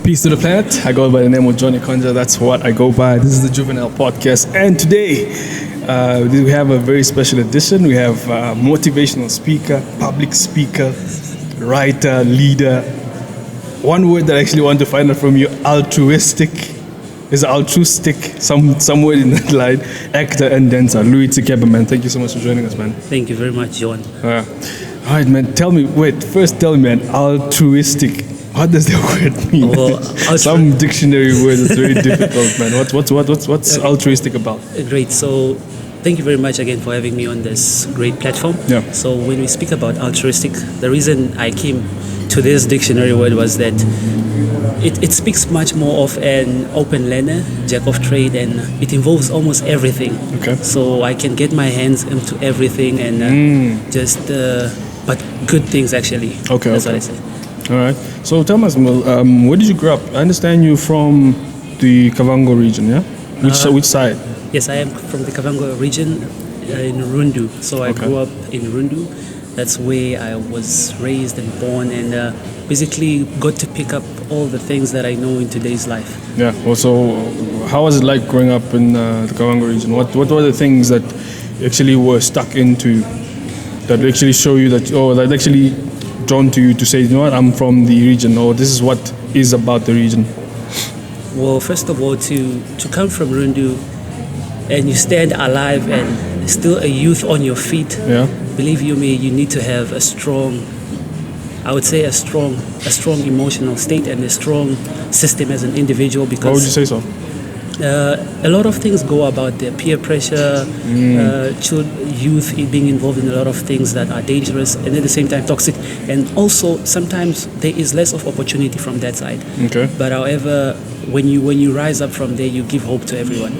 Peace to the planet. I go by the name of John Ikondja. That's what I go by. This is the Juvenile podcast. And today, we have a very special edition. We have motivational speaker, public speaker, writer, leader. One word that I actually want to find out from you, altruistic. Is altruistic, somewhere in that line. Actor and dancer, Lloyd Sikeba, man. Thank you so much for joining us, man. Thank you very much, John. All right, man. Tell me, man, altruistic. What does that word mean? Well, some dictionary word is very difficult, man. What's altruistic about? Great. So, thank you very much again for having me on this great platform. Yeah. So, when we speak about altruistic, the reason I came to this dictionary word was that it speaks much more of an open learner, jack of trade, and it involves almost everything. Okay. So I can get my hands into everything and but good things actually. Okay. That's okay. what I say. All right. So tell us, where did you grow up? I understand you're from the Kavango region, yeah? Which side? Yes, I am from the Kavango region in Rundu. So I grew up in Rundu. That's where I was raised and born, and basically got to pick up all the things that I know in today's life. Yeah. Also, how was it like growing up in the Kavango region? What were the things that actually were stuck into that actually show you that actually drawn to you to say, you know what, I'm from the region, or this is what is about the region? Well, first of all, to come from Rundu and you stand alive and still a youth on your feet, believe you me, you need to have a strong emotional state and a strong system as an individual. Because why would you say so? A lot of things go about the peer pressure, youth being involved in a lot of things that are dangerous and at the same time toxic, and also sometimes there is less of opportunity from that side. Okay. But however, when you rise up from there, you give hope to everyone.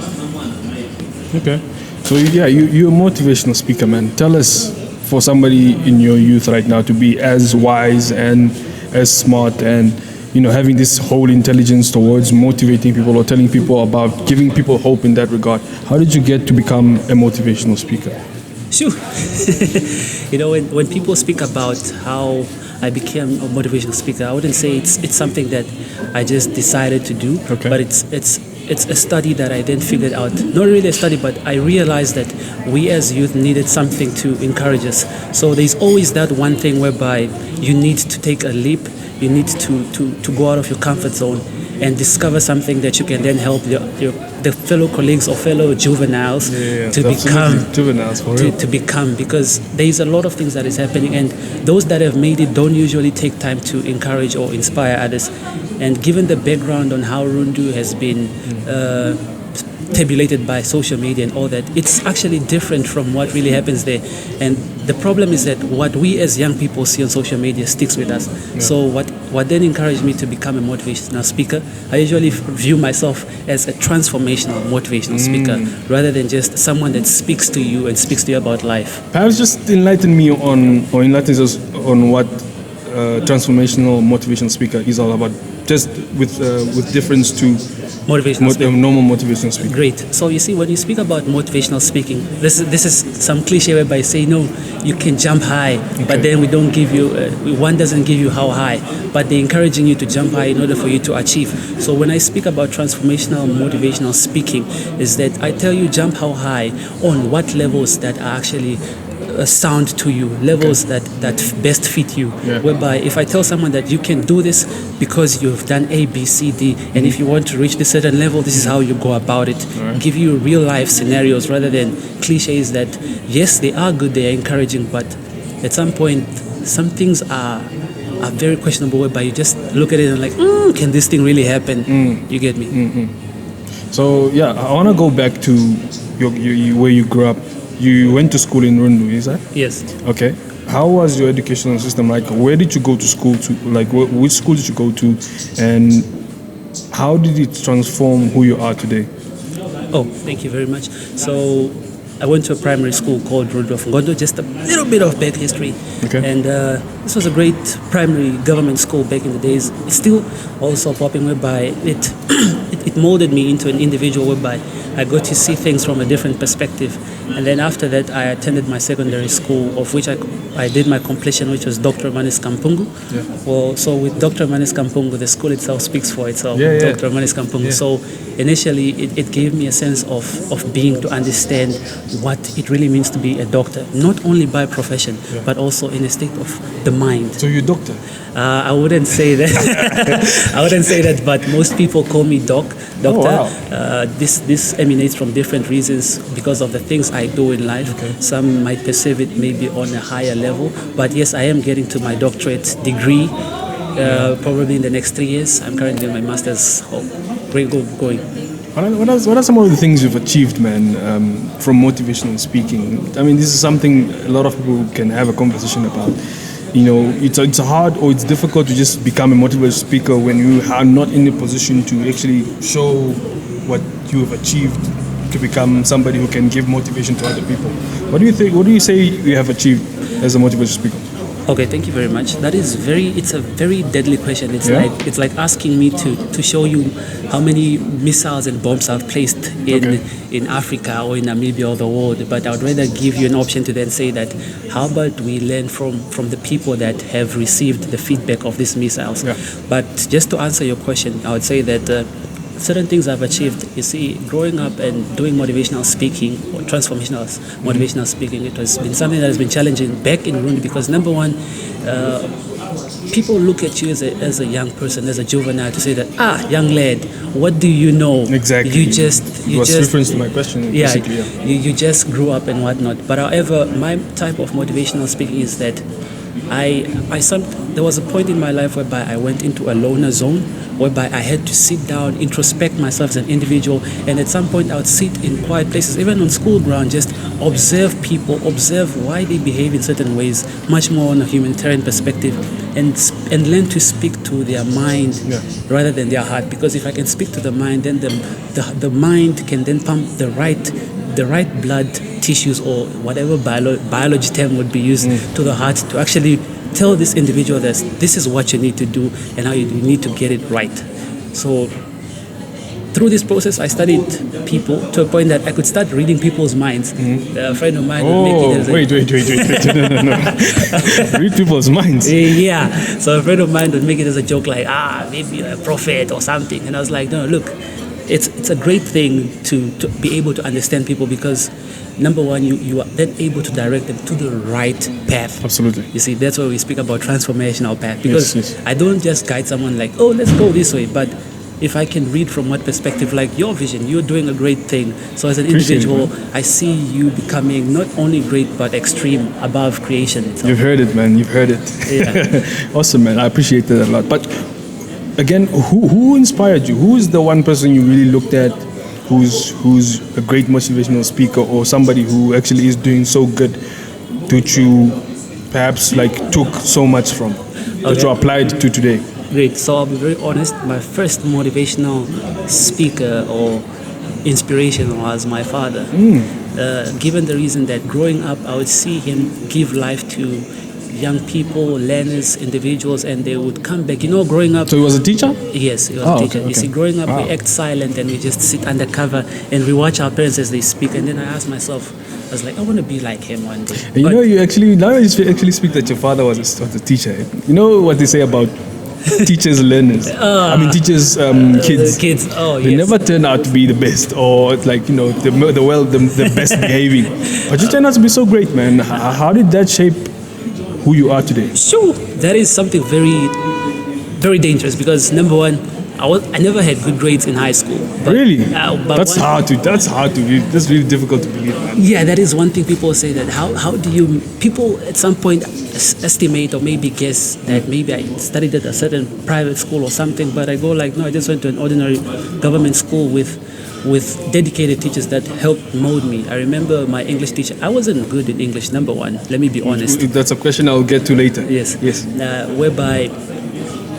Okay. So you're a motivational speaker, man. Tell us, for somebody in your youth right now to be as wise and as smart and having this whole intelligence towards motivating people or telling people about giving people hope in that regard. How did you get to become a motivational speaker? Sure. When people speak about how I became a motivational speaker, I wouldn't say it's something that I just decided to do. Okay. But it's a study that I then figured out. Not really a study, but I realized that we as youth needed something to encourage us. So there's always that one thing whereby you need to take a leap. You need to go out of your comfort zone and discover something that you can then help the fellow colleagues or fellow juveniles to become, because there is a lot of things that is happening, and those that have made it don't usually take time to encourage or inspire others. And given the background on how Rundu has been tabulated by social media and all that, it's actually different from what really happens there. And the problem is that what we as young people see on social media sticks with us. Yeah. So what then encouraged me to become a motivational speaker, I usually view myself as a transformational motivational speaker rather than just someone that speaks to you and speaks to you about life. Perhaps just enlighten us on what transformational motivational speaker is all about, just with difference to normal motivational speaking. Great. So you see, when you speak about motivational speaking, this is some cliche whereby you say, no, you can jump high, but then we don't give you, one doesn't give you how high, but they're encouraging you to jump high in order for you to achieve. So when I speak about transformational motivational speaking, is that I tell you jump how high on what levels that are actually sound to you, levels that best fit you. Yeah. Whereby if I tell someone that you can do this because you've done A, B, C, D, and if you want to reach this certain level, this is how you go about it. Right. Give you real life scenarios rather than cliches that, yes, they are good, they are encouraging, but at some point, some things are very questionable, whereby you just look at it and like, can this thing really happen? You get me? Mm-hmm. So I want to go back to where you grew up. You went to school in Rundu, is that? Yes. Okay. How was your educational system like? Where did you go to school to? Like, which school did you go to? And how did it transform who you are today? Oh, thank you very much. So I went to a primary school called Rudolph Ngondo, just a little bit of back history. Okay. And this was a great primary government school back in the days. It's still also popping, whereby it molded me into an individual whereby I got to see things from a different perspective. And then after that, I attended my secondary school, of which I did my completion, which was Dr. Manis Kampungu. Yeah. Well, so with Dr. Manis Kampungu, the school itself speaks for itself. Yeah, yeah. Dr. Manis Kampungu. Yeah. So initially, it gave me a sense of being, to understand what it really means to be a doctor, not only by profession, but also in a state of the mind. So you're a doctor? I wouldn't say that. I wouldn't say that, but most people call me doctor. Oh, wow. This emanates from different reasons because of the things I do in life. Okay. Some might perceive it maybe on a higher level, but yes, I am getting to my doctorate degree probably in the next 3 years. I'm currently in my master's. Going. What are some of the things you've achieved, man, from motivational speaking? I mean, this is something a lot of people can have a conversation about. You know, it's hard or it's difficult to just become a motivational speaker when you are not in a position to actually show what you have achieved to become somebody who can give motivation to other people. What do you think? What do you say you have achieved as a motivational speaker? Okay, thank you very much. It's a very deadly question. It's like asking me to show you how many missiles and bombs I've placed in Africa or in Namibia or the world. But I would rather give you an option to then say that, how about we learn from the people that have received the feedback of these missiles? Yeah. But just to answer your question, I would say that certain things I've achieved. You see, growing up and doing motivational speaking or transformational motivational speaking, it has been something that has been challenging back in Burundi because, number one, people look at you as a young person, as a juvenile, to say that, young lad, what do you know? Exactly. You just reference to my question. Yeah, basically, yeah. You just grew up and whatnot. But however, my type of motivational speaking is that there was a point in my life whereby I went into a loner zone, whereby I had to sit down, introspect myself as an individual, and at some point I would sit in quiet places, even on school ground, just observe people, observe why they behave in certain ways, much more on a humanitarian perspective, and learn to speak to their mind rather than their heart. Because if I can speak to the mind, then the mind can then pump the right blood tissues or whatever biology term would be used to the heart to actually tell this individual that this is what you need to do and how you need to get it right. So through this process, I studied people to a point that I could start reading people's minds. A friend of mine would make it as wait. No. Read people's minds. Yeah. So a friend of mine would make it as a joke, like, maybe a prophet or something. And I was like, no, look, it's a great thing to be able to understand people because, number one, you are then able to direct them to the right path. Absolutely. You see, that's why we speak about transformational path. Because yes. I don't just guide someone like, let's go this way. But if I can read from what perspective, like your vision, you're doing a great thing. So as an individual, I see you becoming not only great, but extreme above creation itself. You've heard it, man. You've heard it. Yeah. Awesome, man. I appreciate that a lot. But again, who inspired you? Who is the one person you really looked at who's a great motivational speaker or somebody who actually is doing so good that you perhaps like took so much from that you applied to today? Great. So I'll be very honest. My first motivational speaker or inspiration was my father. Given the reason that growing up, I would see him give life to young people, learners, individuals, and they would come back. You know, growing up... So he was a teacher? Yes, he was a teacher. Okay. You see, growing up, we act silent and we just sit undercover and we watch our parents as they speak. And then I asked myself, I was like, I want to be like him one day. And now you actually speak that your father was a teacher. You know what they say about teachers, learners. Teachers, kids. Kids. They never turn out to be the best, or like the best behaving. But you turn out to be so great, man. How did that shape who you are today? Sure, that is something very, very dangerous because number one, I never had good grades in high school. But, really? That's really difficult to believe, man. Yeah, that is one thing people say, that how do you, people at some point estimate or maybe guess that maybe I studied at a certain private school or something, but I go like, no, I just went to an ordinary government school with dedicated teachers that helped mold me. I remember my English teacher. I wasn't good in English, number one. Let me be honest. That's a question I'll get to later. Yes. Whereby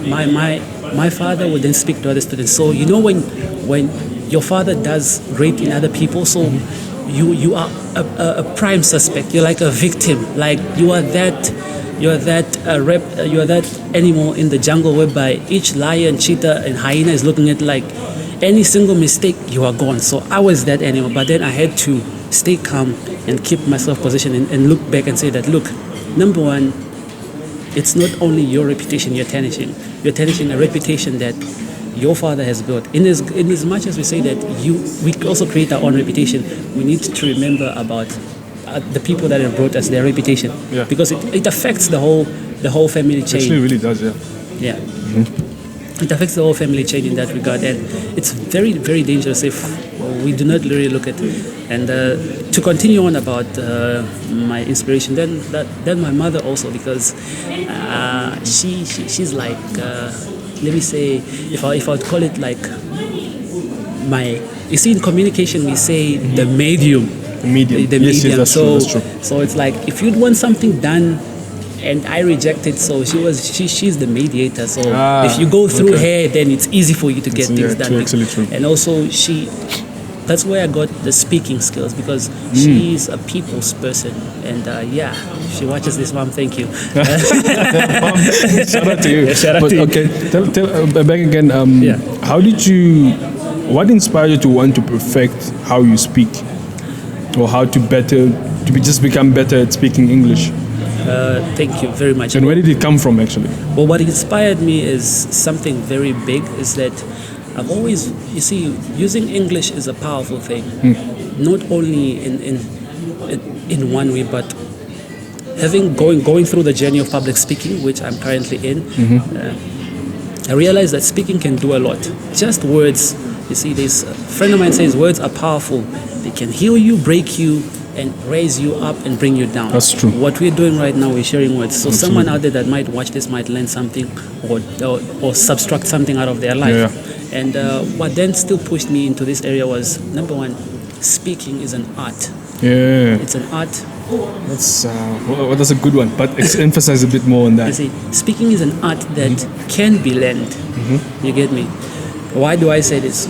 my father would then speak to other students. So you know when your father does great in other people, so you are a prime suspect. You're like a victim. Like you are that animal in the jungle whereby each lion, cheetah, and hyena is looking at like any single mistake, you are gone. So I was that animal, but then I had to stay calm and keep myself positioned and look back and say that, look, number one, it's not only your reputation you're tarnishing. You're tarnishing a reputation that your father has built. In as much as we say that we also create our own reputation, we need to remember about the people that have brought us their reputation, because it affects the whole family chain. Actually, it really does, Yeah. It affects the whole family chain in that regard, and it's very, very dangerous if we do not really look at it. And to continue on about my inspiration, then my mother also, because she's like, let me say, if I would call it like you see, in communication we say the medium. The medium. Yes, that's true. So it's like, if you'd want something done and I reject it, so she's the mediator. So if you go through her, then it's easy for you to get things done. True. And also that's where I got the speaking skills, because she's a people's person. And if she watches this, Mom, thank you. Shout out to you. Shout out to you. Okay, tell back again. What inspired you to want to perfect how you speak, or how to just become better at speaking English? Thank you very much. And where did it come from, actually? Well, what inspired me is something very big, is that I've always, you see, using English is a powerful thing. Not only in one way, but going through the journey of public speaking, which I'm currently in, I realized that speaking can do a lot. Just words. You see, a friend of mine says words are powerful. They can heal you, break you, and raise you up and bring you down. That's true. What we're doing right now, we're sharing words. So Absolutely. someone out there that might watch this might learn something or subtract something out of their life. Yeah. And what then still pushed me into this area was, number one, speaking is an art. Yeah. It's an art. That's a good one, but emphasize a bit more on that. You see, speaking is an art that can be learned. You get me? Why do I say this?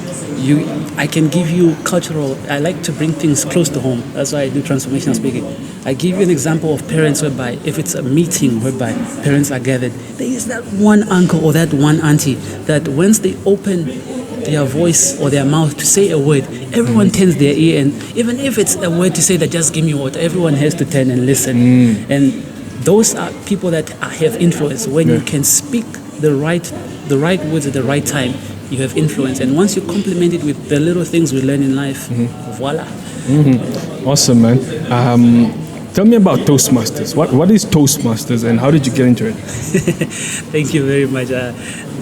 I can give you cultural. I like to bring things close to home. That's why I do transformational speaking. I give you an example of parents whereby, if it's a meeting whereby parents are gathered, there is that one uncle or that one auntie that once they open their voice or their mouth to say a word, everyone turns their ear, and even if it's a word to say that just give me water, everyone has to turn and listen. And those are people that have influence. When you can speak the right words at the right time, you have influence. And once you complement it with the little things we learn in life, voila. Awesome, man. Tell me about Toastmasters. What is Toastmasters, and how did you get into it? Thank you very much.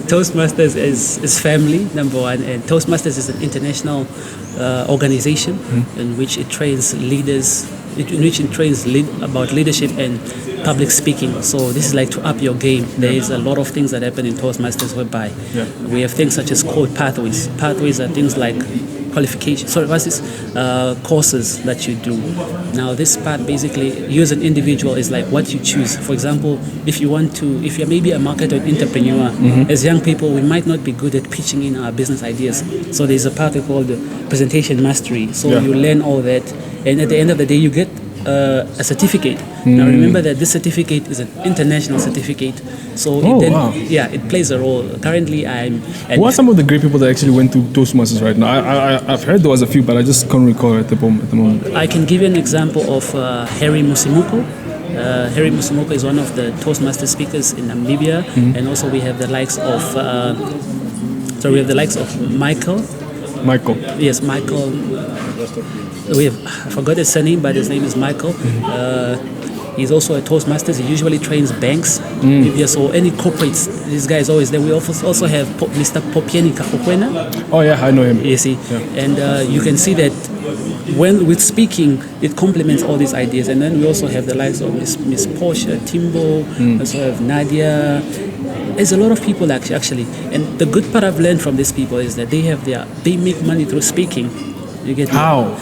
Toastmasters is family, number one, and Toastmasters is an international organization in which it trains leaders, about leadership and public speaking. So this is like to up your game. There is a lot of things that happen in Toastmasters whereby we have things such as called pathways. Pathways are things like courses that you do. Now this part, basically, you as an individual, is like what you choose. For example, if you're maybe a marketer or entrepreneur, as young people, we might not be good at pitching in our business ideas. So there's a pathway called the presentation mastery. So you learn all that, and at the end of the day, you get a certificate. Now remember that this certificate is an international certificate, so it plays a role. Currently, who are some of the great people that actually went to Toastmasters right now? I've heard there was a few, but I just can't recall at the moment. I can give you an example of Harry Musimuko. Harry Musimuko is one of the Toastmaster speakers in Namibia, and also we have the likes of Michael. Yes, Michael. I forgot his surname, but his name is Michael. He's also a Toastmaster. He usually trains banks. So any corporates, this guy is always there. We also have Mr. Popieni Kapokwena. Oh yeah, I know him. You see, and you can see that when with speaking, it complements all these ideas. And then we also have the likes of Miss Portia, Timbo. We also have Nadia. There's a lot of people actually. And the good part I've learned from these people is that they make money through speaking. You get how?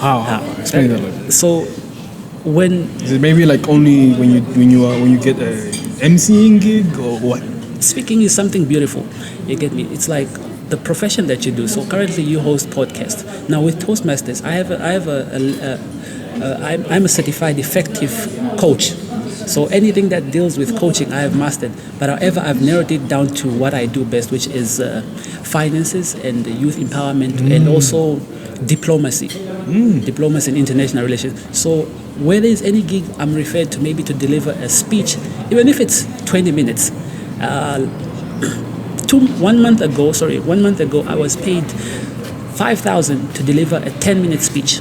Explain that. So when is it maybe like only when you get a MCing gig, or what? Speaking is something beautiful. You get me? It's like the profession that you do. So currently you host podcasts. Now with Toastmasters, I'm a certified effective coach. So anything that deals with coaching, I have mastered. But however, I've narrowed it down to what I do best, which is finances and youth empowerment, and also diplomacy, diplomacy and international relations. So where there is any gig, I'm referred to maybe to deliver a speech, even if it's 20 minutes. 1 month ago, I was paid 5,000 to deliver a 10-minute speech.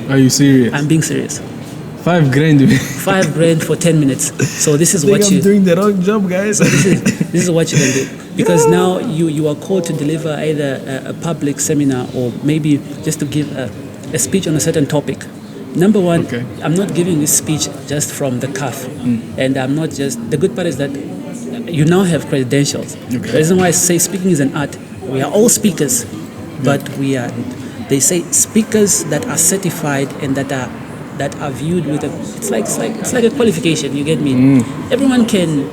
Are you serious? I'm being serious. $5,000. $5,000 for 10 minutes. So this is I think what I'm doing the wrong job, guys. this is what you can do, because now you are called to deliver either a public seminar or maybe just to give a speech on a certain topic. Number one, I'm not giving this speech just from the cuff, and I'm not just. The good part is that you now have credentials. The reason why I say speaking is an art. We are all speakers, but we are. They say speakers that are certified and that are viewed with a. It's like a qualification. You get me? Everyone can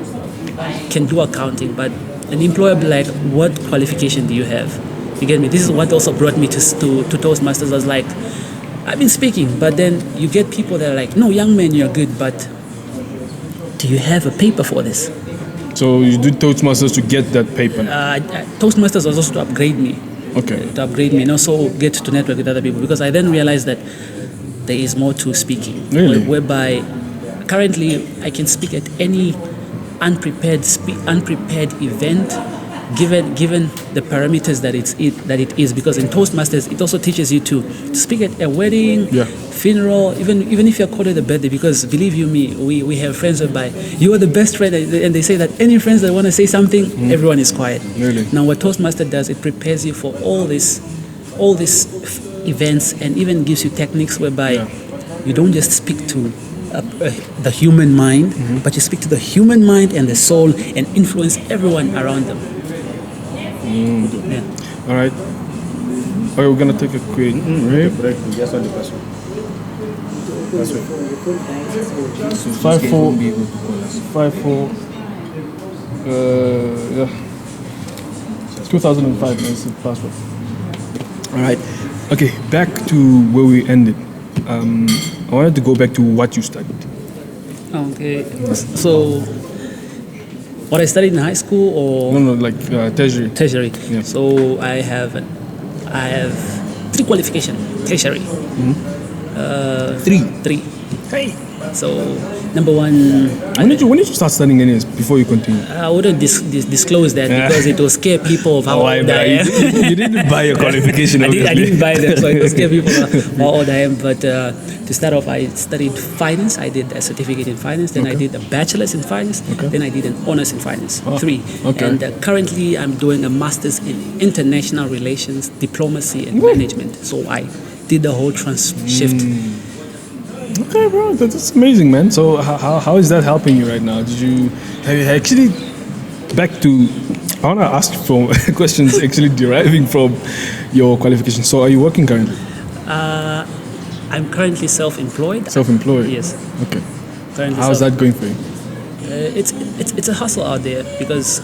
do accounting, but an employer be like, what qualification do you have? You get me? This is what also brought me to Toastmasters. I was like, I've been speaking, but then you get people that are like, no, young man, you're good, but do you have a paper for this? So you do Toastmasters to get that paper? Toastmasters was also to upgrade me. Okay. To upgrade me and also get to network with other people, because I then realized that there is more to speaking. Really? Whereby currently I can speak at any unprepared event, given the parameters that it is, because in Toastmasters it also teaches you to speak at a wedding, funeral, even if you're called at a birthday, because believe you me, we have friends whereby you are the best friend, and they say that any friends that want to say something, everyone is quiet. Really? Now what Toastmaster does, it prepares you for all these events, and even gives you techniques whereby you don't just speak to the human mind, but you speak to the human mind and the soul and influence everyone around them. All right. Okay, we're gonna take a quick break. Just on the password. 54. Yeah. 2005. That's the password. All right. Okay, back to where we ended. I wanted to go back to what you studied. Okay. So, what I studied in high school, or No, like tertiary. tertiary. Yeah. So I have 3 qualifications. Tertiary. Three. Hey. So number one, When did you start studying anyways before you continue? I wouldn't disclose that because it will scare people of how old I am. You didn't buy your qualification, I obviously. didn't buy them, so it will scare people how old I am. But to start off, I studied finance. I did a certificate in finance. Then I did a bachelor's in finance. Then I did an honors in finance. 3. Okay. And currently, I'm doing a master's in international relations, diplomacy, and management. So I did the whole shift. Okay, bro, that's amazing, man. So how is that helping you right now? Have you actually I want to ask from questions actually deriving from your qualifications. So are you working currently? I'm currently self-employed. Self-employed? Yes. Okay. Currently How's that going for you? It's a hustle out there, because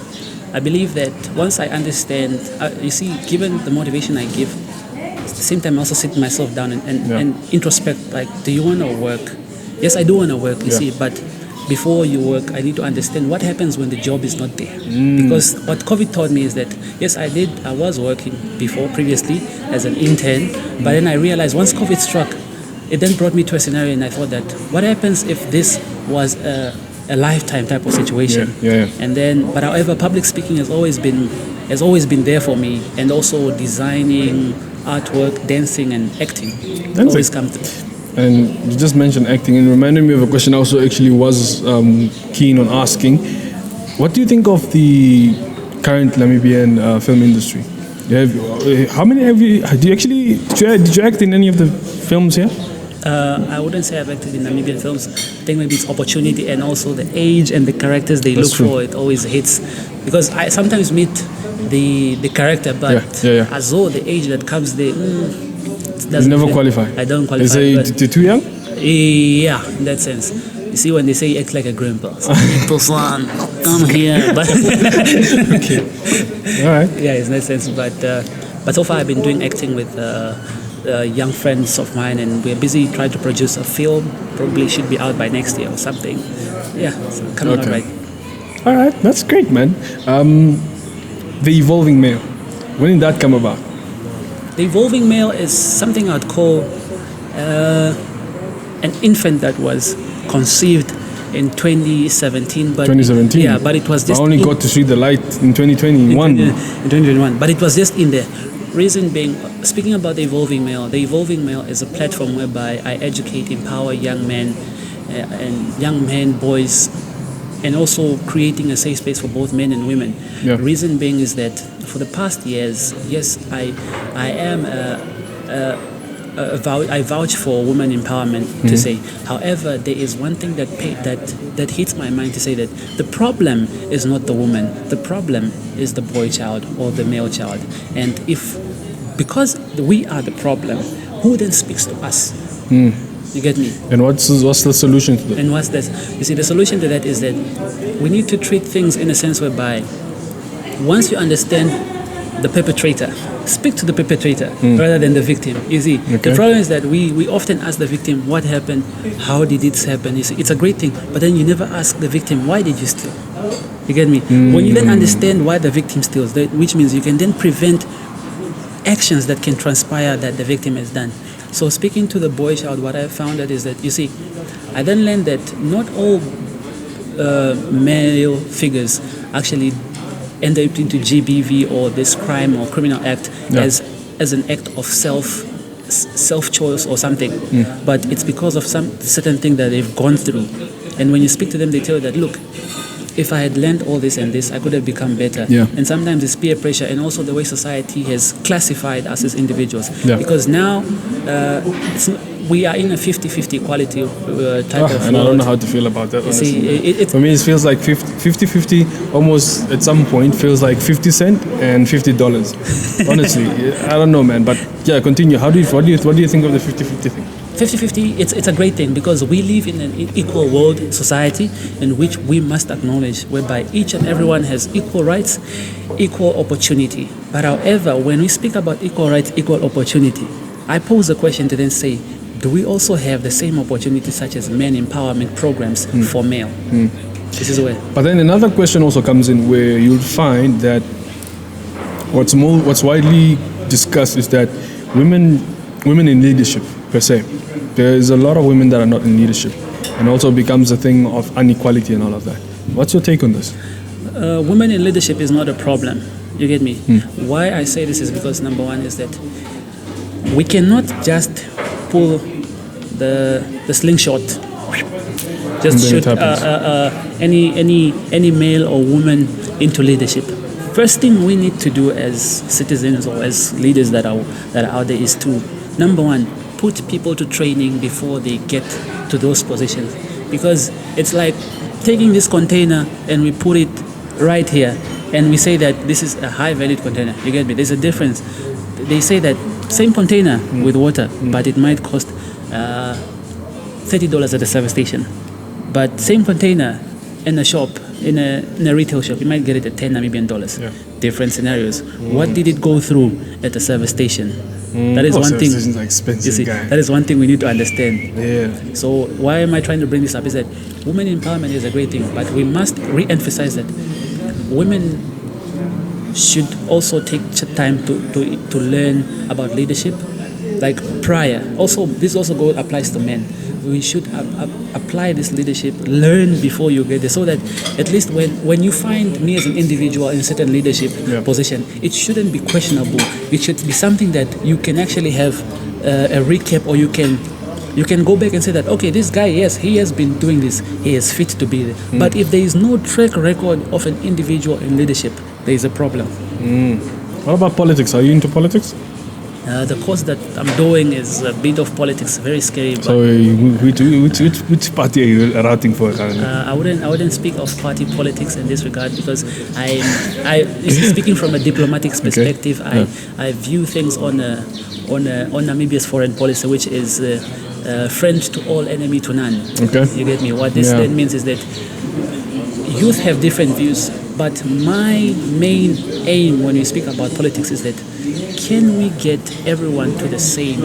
I believe that once I understand, you see, given the motivation I give, at the same time I also sit myself down and introspect, like, do you want to work? Yes, I do want to work, you see, but before you work, I need to understand what happens when the job is not there. Because what COVID taught me is that, yes, I was working previously as an intern, but then I realized once COVID struck, it then brought me to a scenario, and I thought that, what happens if this was a lifetime type of situation? And then, but however, public speaking has always been there for me, and also designing, artwork, dancing, and acting. Always come through. And you just mentioned acting, and reminded me of a question I also actually was keen on asking. What do you think of the current Namibian film industry? How many have you? Did you act in any of the films here? I wouldn't say I've acted in Namibian films. I think maybe it's opportunity, and also the age and the characters they look for. It always hits, because I sometimes meet the character, but as though the age that comes there, you never qualify. I don't qualify. They say you're too young? Yeah, in that sense. You see, when they say you act like a grandpa, son, come here. But okay. All right. Yeah, in that sense. But so far I've been doing acting with young friends of mine, and we're busy trying to produce a film. Probably should be out by next year or something. Yeah, so coming out right. All right, that's great, man. The evolving male. When did that come about? The evolving male is something I'd call an infant that was conceived in 2017. But 2017? Yeah, but it was just... I only got to see the light in 2021. In 2021. But it was just in there. Reason being, speaking about the evolving male is a platform whereby I educate, empower young men, boys, and also creating a safe space for both men and women. Yeah. Reason being is that for the past years, yes, I am I vouch for women empowerment to say. However, there is one thing that hits my mind to say that the problem is not the woman. The problem is the boy child or the male child. And because we are the problem, who then speaks to us? You get me? And what's the solution to that? And what's this? You see, the solution to that is that we need to treat things in a sense whereby once you understand the perpetrator, speak to the perpetrator rather than the victim. You see, the problem is that we often ask the victim what happened, how did it happen. You see, it's a great thing, but then you never ask the victim, why did you steal? You get me? When you then understand why the victim steals, which means you can then prevent actions that can transpire that the victim has done. So speaking to the boy child, what I found out is that, you see, I then learned that not all male figures actually end up into GBV or this crime or criminal act as an act of self-choice or something. But it's because of some certain thing that they've gone through. And when you speak to them, they tell you that, look, if I had learned all this and this, I could have become better. Yeah. And sometimes it's peer pressure and also the way society has classified us as individuals. Yeah. Because now we are in a 50-50 equality type of and world. I don't know how to feel about that, honestly. See, for me, it feels like 50-50, almost at some point, feels like 50 cents and $50. Honestly, I don't know, man. But yeah, continue. What do you think of the 50-50 thing? 50-50, it's a great thing because we live in an equal world society in which we must acknowledge whereby each and everyone has equal rights, equal opportunity. But however, when we speak about equal rights, equal opportunity, I pose a question to then say, do we also have the same opportunity such as men empowerment programs for male? This is where. But then another question also comes in where you'll find that what's widely discussed is that women in leadership per se, there is a lot of women that are not in leadership, and also becomes a thing of inequality and all of that. What's your take on this? Women in leadership is not a problem. You get me? Why I say this is because number one is that we cannot just pull the slingshot, just shoot any male or woman into leadership. First thing we need to do as citizens or as leaders that are out there is to, number one, put people to training before they get to those positions. Because it's like taking this container and we put it right here and we say that this is a high valued container. You get me? There's a difference. They say that same container with water, but it might cost $30 at the service station. But same container in a shop, in a retail shop, you might get it at 10 Namibian dollars. Yeah. Different scenarios. What did it go through at the service station? That is one thing. Are expensive, you see, guy. that is one thing we need to understand. Yeah. So why am I trying to bring this up? Is that women empowerment is a great thing, but we must re-emphasize that women should also take time to learn about leadership, like prior. Also, this also applies to men. We should apply this leadership, learn before you get there, so that at least when you find me as an individual in a certain leadership position, it shouldn't be questionable. It should be something that you can actually have a recap, or you can go back and say that, okay, this guy, yes, he has been doing this, he is fit to be there. But if there is no track record of an individual in leadership, there is a problem. What about politics? Are you into politics? The course that I'm doing is a bit of politics, very scary. But so which party are you routing for currently? I wouldn't speak of party politics in this regard because speaking from a diplomatic perspective, I view things on Namibia's foreign policy, which is friend to all, enemy to none. Okay. You get me? What this then means is that youth have different views, but my main aim when we speak about politics is that can we get everyone to the same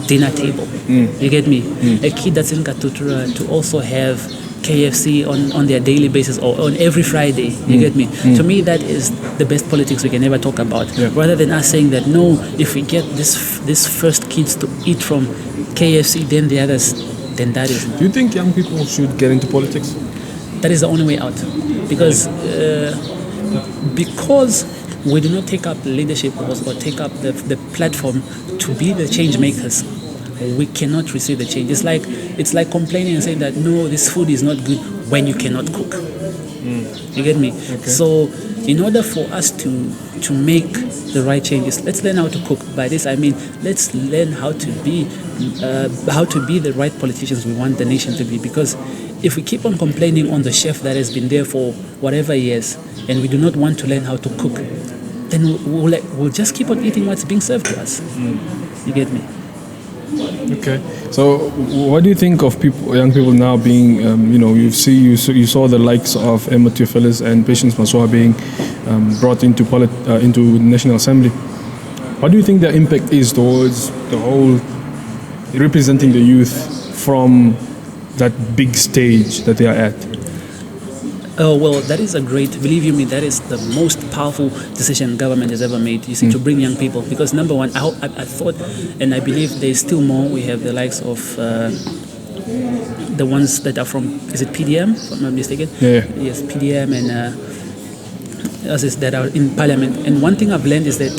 dinner table? You get me? A kid that's in Katutura to also have KFC on their daily basis or on every Friday. You get me? To me, that is the best politics we can ever talk about. Rather than us saying that, no, if we get this first kids to eat from KFC, then the others, then that is. Do you think young people should get into politics? That is the only way out. Because we do not take up leadership roles or take up the platform to be the change makers, we cannot receive the change. It's like complaining and saying that, no, this food is not good when you cannot cook. You get me? Okay. So in order for us to make the right changes, let's learn how to cook. By this I mean, let's learn how to be the right politicians we want the nation to be. Because if we keep on complaining on the chef that has been there for whatever years, and we do not want to learn how to cook, then we'll just keep on eating what's being served to us. You get me? Okay. So, what do you think of young people now being, you saw the likes of Emma Theophilis and Patience Maswa being brought into National Assembly. What do you think their impact is towards the whole representing the youth from that big stage that they are at? Oh, well, that is believe you me, that is the most powerful decision government has ever made, you see, to bring young people. Because number one, I thought, and I believe there's still more. We have the likes of the ones that are from, is it PDM, if I'm not mistaken? Yeah. Yes, PDM and others that are in parliament. And one thing I've learned is that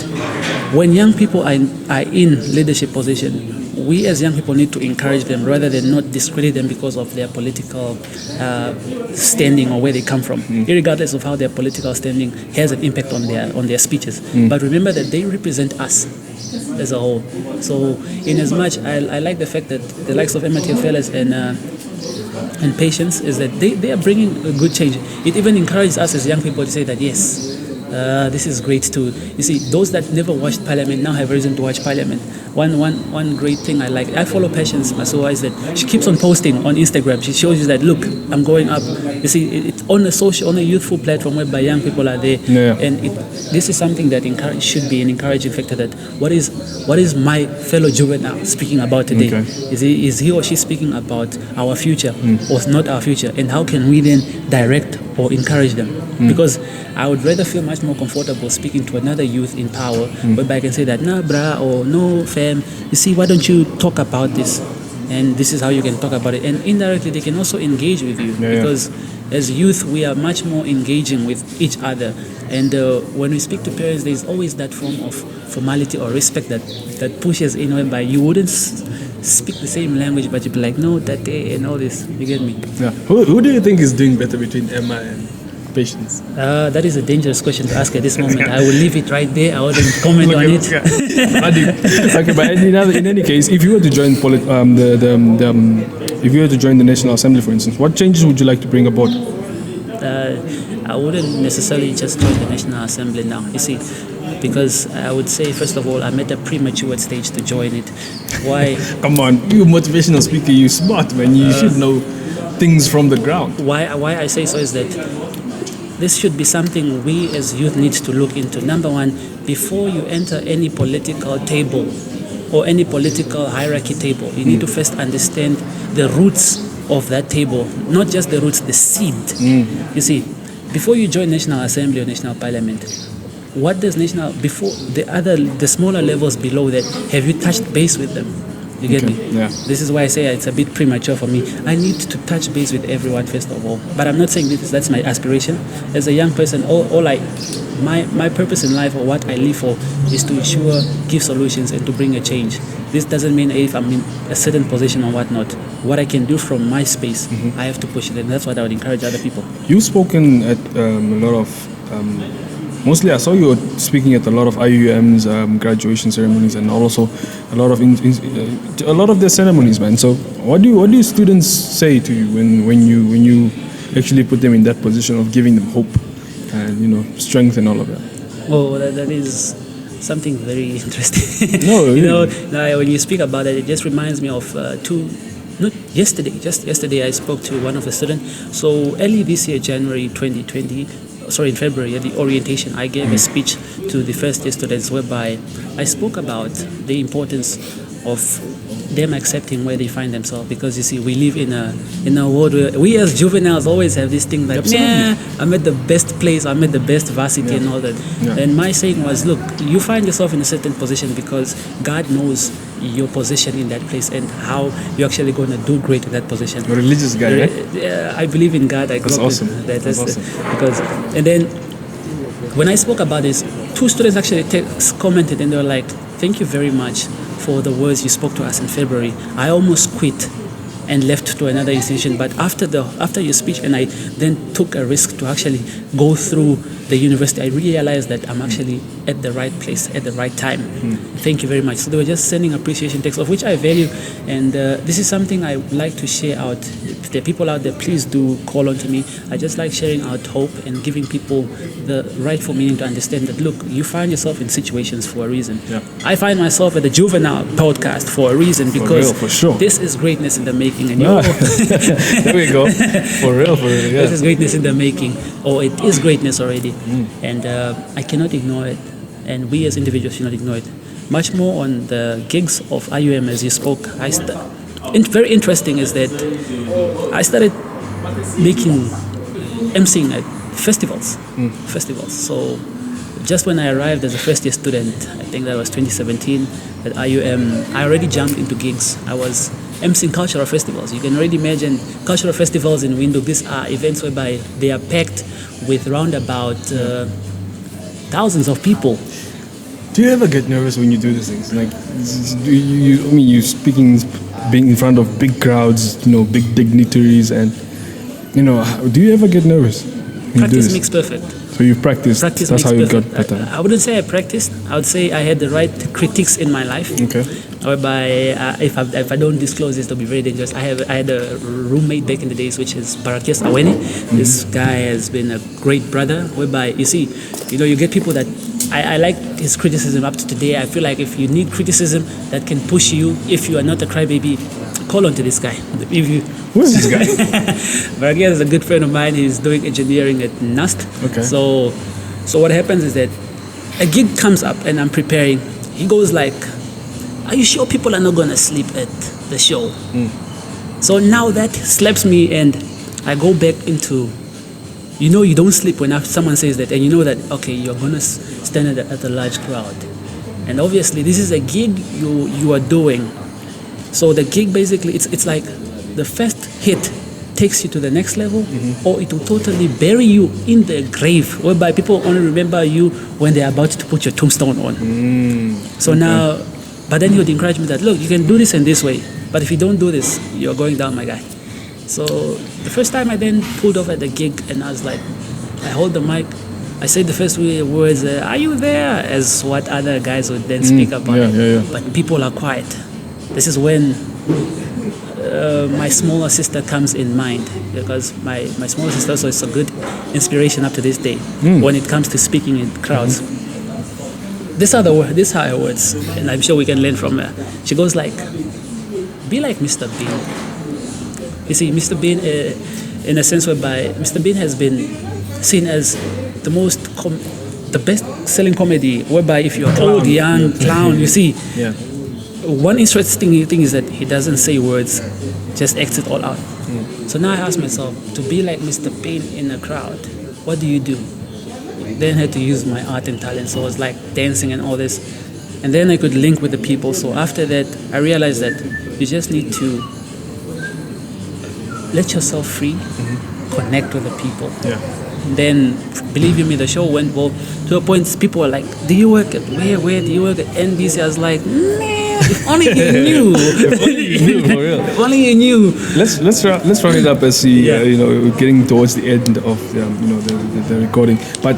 when young people are in leadership position, we as young people need to encourage them rather than not discredit them because of their political standing or where they come from. Irregardless of how their political standing has an impact on their speeches. But remember that they represent us as a whole. So in as much, I like the fact that the likes of Emma Theophilis and Patience is that they are bringing a good change. It even encourages us as young people to say that, yes, this is great too. You see, those that never watched Parliament now have a reason to watch Parliament. One great thing I like, I follow Patience Maswa, is that she keeps on posting on Instagram. She shows you that, look, I'm going up. You see, it's on a youthful platform whereby young people are there. And this is something that should be an encouraging factor, that what is my fellow juvenile speaking about today? Okay. Is he or she speaking about our future or not our future? And how can we then direct or encourage them? Because I would rather feel much more comfortable speaking to another youth in power, whereby I can say that, nah, brah, or no, fam, you see, why don't you talk about this? And this is how you can talk about it. And indirectly, they can also engage with you, because as youth, we are much more engaging with each other. And when we speak to parents, there's always that form of formality or respect that pushes in, whereby you wouldn't speak the same language, but you'd be like, no, that day and all this. You get me? Yeah. Who do you think is doing better between Emma and Patience? That is a dangerous question to ask at this moment. I will leave it right there. I wouldn't comment on it. Okay, but in any case, if you were to join if you were to join the National Assembly, for instance, what changes would you like to bring about? I wouldn't necessarily just join the National Assembly now. You see, because I would say, first of all, I'm at a premature stage to join it. Why? Come on, you motivational speaker, you smart, man. You should know things from the ground. Why I say so is that this should be something we as youth need to look into. Number one, before you enter any political table or any political hierarchy table, you need to first understand the roots of that table, not just the roots, the seed. You see, before you join National Assembly or National Parliament, what does before the smaller levels below that, have you touched base with them? You get me? Yeah. This is why I say it's a bit premature for me. I need to touch base with everyone first of all. But I'm not saying that's my aspiration. As a young person, my purpose in life, or what I live for, is to ensure, give solutions and to bring a change. This doesn't mean if I'm in a certain position or whatnot. What I can do from my space, I have to push it, and that's what I would encourage other people. You've spoken at a lot of mostly, I saw you were speaking at a lot of IUM's graduation ceremonies, and also a lot of their ceremonies, man. So, what do students say to you when you actually put them in that position of giving them hope and strength and all of that? Oh, that is something very interesting. No, really. When you speak about it, it just reminds me of just yesterday I spoke to one of the students. So early this year, January 2020. in February, at the orientation, I gave a speech to the first year students whereby I spoke about the importance of them accepting where they find themselves, because you see, we live in a world where we as juveniles always have this thing that I'm at the best place, I'm at the best varsity and all that. And my saying was, look, you find yourself in a certain position because God knows your position in that place and how you're actually going to do great in that position. A religious guy, right? I believe in God. That's awesome. That's awesome. Because, and then when I spoke about this, 2 students actually commented and they were like, thank you very much for the words you spoke to us in February. I almost quit and left to another institution, but after your speech, and I then took a risk to actually go through the university, I realized that I'm actually at the right place at the right time. Thank you very much. So they were just sending appreciation texts, of which I value, and this is something I would like to share out. If there are people out there, please do call on to me. I just like sharing out hope and giving people the rightful meaning to understand that, look, you find yourself in situations for a reason. I find myself at the Juvenile podcast for a reason, because for sure. This is greatness in the making. And there we go. For real. Yeah. This is greatness in the making, or it is greatness already. And I cannot ignore it, and we as individuals should not ignore it. Much more on the gigs of IUM, as you spoke. Very interesting is that I started emceeing at festivals. So just when I arrived as a first year student, I think that was 2017 at IUM, I already jumped into gigs. I was emceeing cultural festivals. You can already imagine cultural festivals in Windhoek. These are events whereby they are packed with round about thousands of people. Do you ever get nervous when you do these things? Like, you speaking, being in front of big crowds, big dignitaries, and do you ever get nervous? Practice makes perfect. So you practiced. That's how you got better. I wouldn't say I practiced. I would say I had the right critiques in my life. Okay. Whereby if I don't disclose this, it'll be very dangerous. I had a roommate back in the days, which is Parakias Awene. This guy has been a great brother. Whereby you get people that I like his criticism up to today. I feel like if you need criticism that can push you, if you are not a crybaby, call on to this guy. Who's this guy? Parakias is a good friend of mine. He's doing engineering at NUST. Okay. So what happens is that a gig comes up and I'm preparing. He goes like, are you sure people are not going to sleep at the show? So now that slaps me and I go back into, you don't sleep when someone says that, and you know that, okay, you're going to stand at a large crowd. And obviously this is a gig you are doing. So the gig basically, it's like the first hit takes you to the next level, or it will totally bury you in the grave, whereby people only remember you when they're about to put your tombstone on. So now, but then he would encourage me that, look, you can do this in this way, but if you don't do this, you're going down, my guy. So the first time I then pulled off at the gig, and I was like, I hold the mic, I said the first words, are you there? As what other guys would then speak about it. But people are quiet. This is when my smaller sister comes in mind, because my smaller sister also is a good inspiration up to this day when it comes to speaking in crowds. These are her words, and I'm sure we can learn from her. She goes like, be like Mr. Bean. You see, Mr. Bean, in a sense whereby Mr. Bean has been seen as the best-selling comedy, whereby if you're old, young, clown, you see. One interesting thing is that he doesn't say words, just acts it all out. So now I ask myself, to be like Mr. Bean in a crowd, what do you do? Then I had to use my art and talent, so it was like dancing and all this. And then I could link with the people. So after that, I realized that you just need to let yourself free, connect with the people. And then, believe you me, the show went well. To a point, people were like, do you work at where do you work at NBC? I was like, man, if only you knew. If only you knew, for real. If only you knew. Let's round it up as we getting towards the end of the recording. But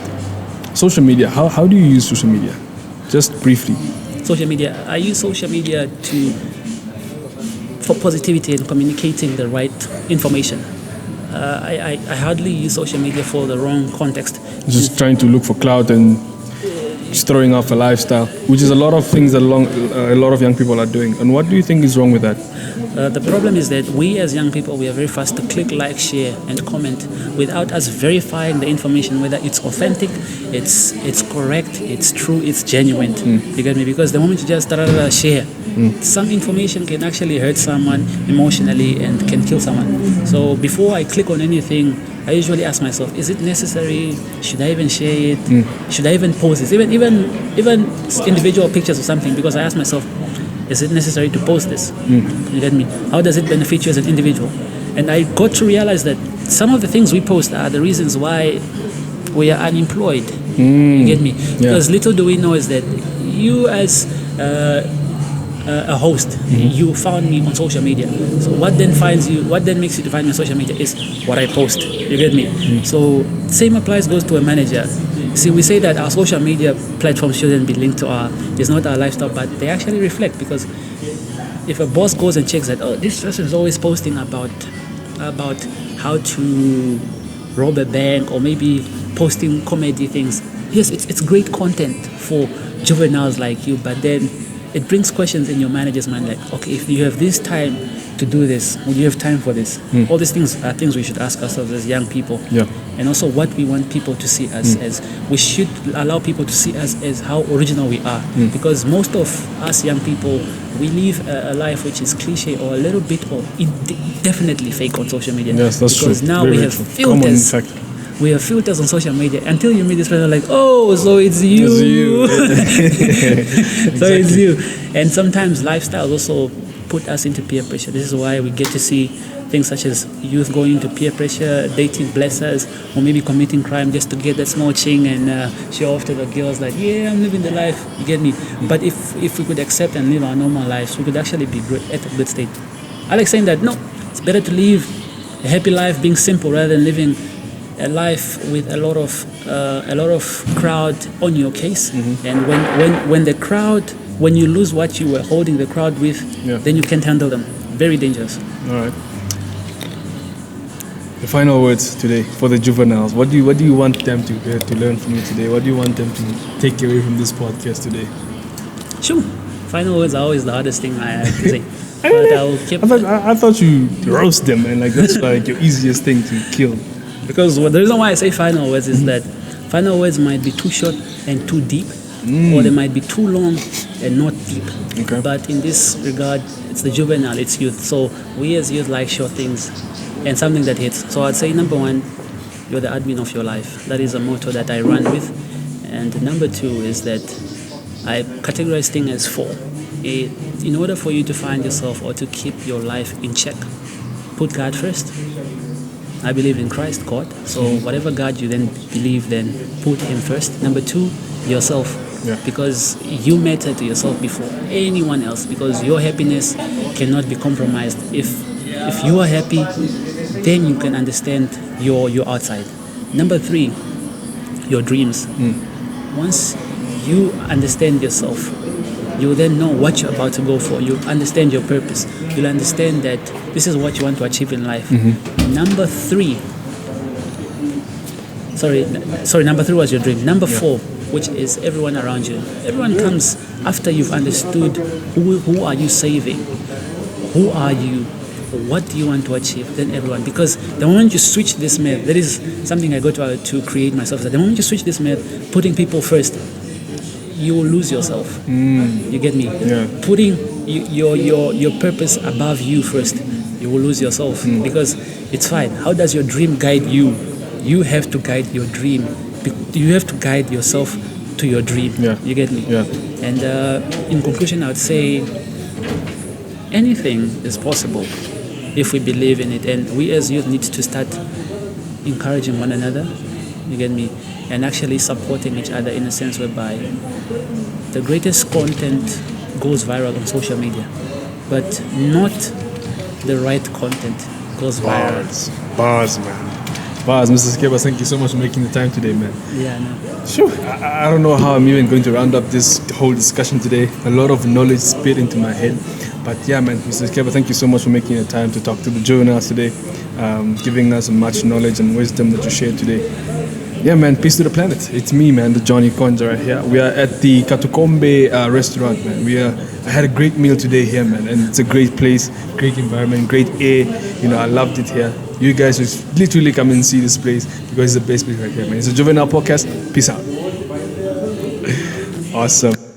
social media, how do you use social media? Just briefly. Social media. I use social media for positivity and communicating the right information. I hardly use social media for the wrong context. Just trying to look for clout and just throwing off a lifestyle, which is a lot of things that a lot of young people are doing. And what do you think is wrong with that? The problem is that we as young people, we are very fast to click, like, share, and comment without us verifying the information, whether it's authentic, it's correct, it's true, it's genuine. You get me? Because the moment you just share, some information can actually hurt someone emotionally and can kill someone. So before I click on anything, I usually ask myself, is it necessary? Should I even share it? Should I even post this? Even individual pictures or something, because I ask myself, is it necessary to post this? You get me? How does it benefit you as an individual? And I got to realize that some of the things we post are the reasons why we are unemployed. You get me? Because little do we know is that you as a host, you found me on social media. So what then makes you to find me on social media is what I post. You get me? So same goes to a manager. See, we say that our social media platforms shouldn't be linked to it's not our lifestyle, but they actually reflect, because if a boss goes and checks that, this person is always posting about how to rob a bank, or maybe posting comedy things. Yes, it's great content for juveniles like you, but then it brings questions in your manager's mind, like, okay, if you have this time to do this, would you have time for this? All these things are things we should ask ourselves as young people. And also what we want people to see us as. We should allow people to see us as how original we are, because most of us young people, we live a life which is cliche or a little bit or definitely fake on social media. Yes, that's because true. Now very, we have true. filters. We have filters on social media until you meet this person, like, oh, so it's you. So it's you. And sometimes lifestyles also put us into peer pressure. This is why we get to see things such as youth going into peer pressure, dating blessers, or maybe committing crime just to get that small ching and show off to the girls, like, yeah, I'm living the life. You get me? But if we could accept and live our normal lives, we could actually be at a good state. I like saying that, no, it's better to live a happy life being simple rather than living a life with a lot of crowd on your case. And when you lose what you were holding the crowd with, then you can't handle them. Very dangerous. All right. The final words today for the juveniles. What do you want them to learn from you today? What do you want them to take away from this podcast today? Sure. Final words are always the hardest thing I have to say. But I thought you roast them, and like that's like your easiest thing to kill. Because the reason why I say final words is that final words might be too short and too deep, or they might be too long and not deep. Okay. But in this regard, it's the juvenile, it's youth. So we as youth like short things and something that hits. So I'd say, number one, you're the admin of your life. That is a motto that I run with. And number two is that I categorize things as four. In order for you to find yourself or to keep your life in check, put God first. I believe in Christ, God. So whatever God you then believe, then put Him first. Number two, yourself. Because you matter to yourself before anyone else. Because your happiness cannot be compromised. If you are happy, then you can understand your outside. Number three, your dreams. Once you understand yourself, you will then know what you're about to go for. You'll understand your purpose. You'll understand that this is what you want to achieve in life. Number three was your dream. Number four, which is everyone around you. Everyone comes after you've understood who are you saving, who are you, what do you want to achieve, then everyone. Because the moment you switch this map, that is something I got to create myself. The moment you switch this map, putting people first, you will lose yourself. You get me? Putting your purpose above you first, you will lose yourself. Because it's fine. How does your dream guide you? You have to guide your dream. You have to guide yourself to your dream. You get me? And in conclusion, I would say anything is possible if we believe in it. And we as youth need to start encouraging one another. You get me? And actually supporting each other in a sense whereby the greatest content goes viral on social media, but not the right content goes viral. Bars, man. Bars, Mr. Sikeba, thank you so much for making the time today, man. Sure. I don't know how I'm even going to round up this whole discussion today. A lot of knowledge spit into my head. But yeah, man, Mr. Sikeba, thank you so much for making the time to talk to the juveniles today, giving us much knowledge and wisdom that you shared today. Yeah, man, peace to the planet. It's me, man, the John Ikondja right here. We are at the Katukombe restaurant, man. I had a great meal today here, man, and it's a great place, great environment, great air. You know, I loved it here. You guys should literally come and see this place because it's the best place right here, man. It's a Juvenile podcast. Peace out. Awesome.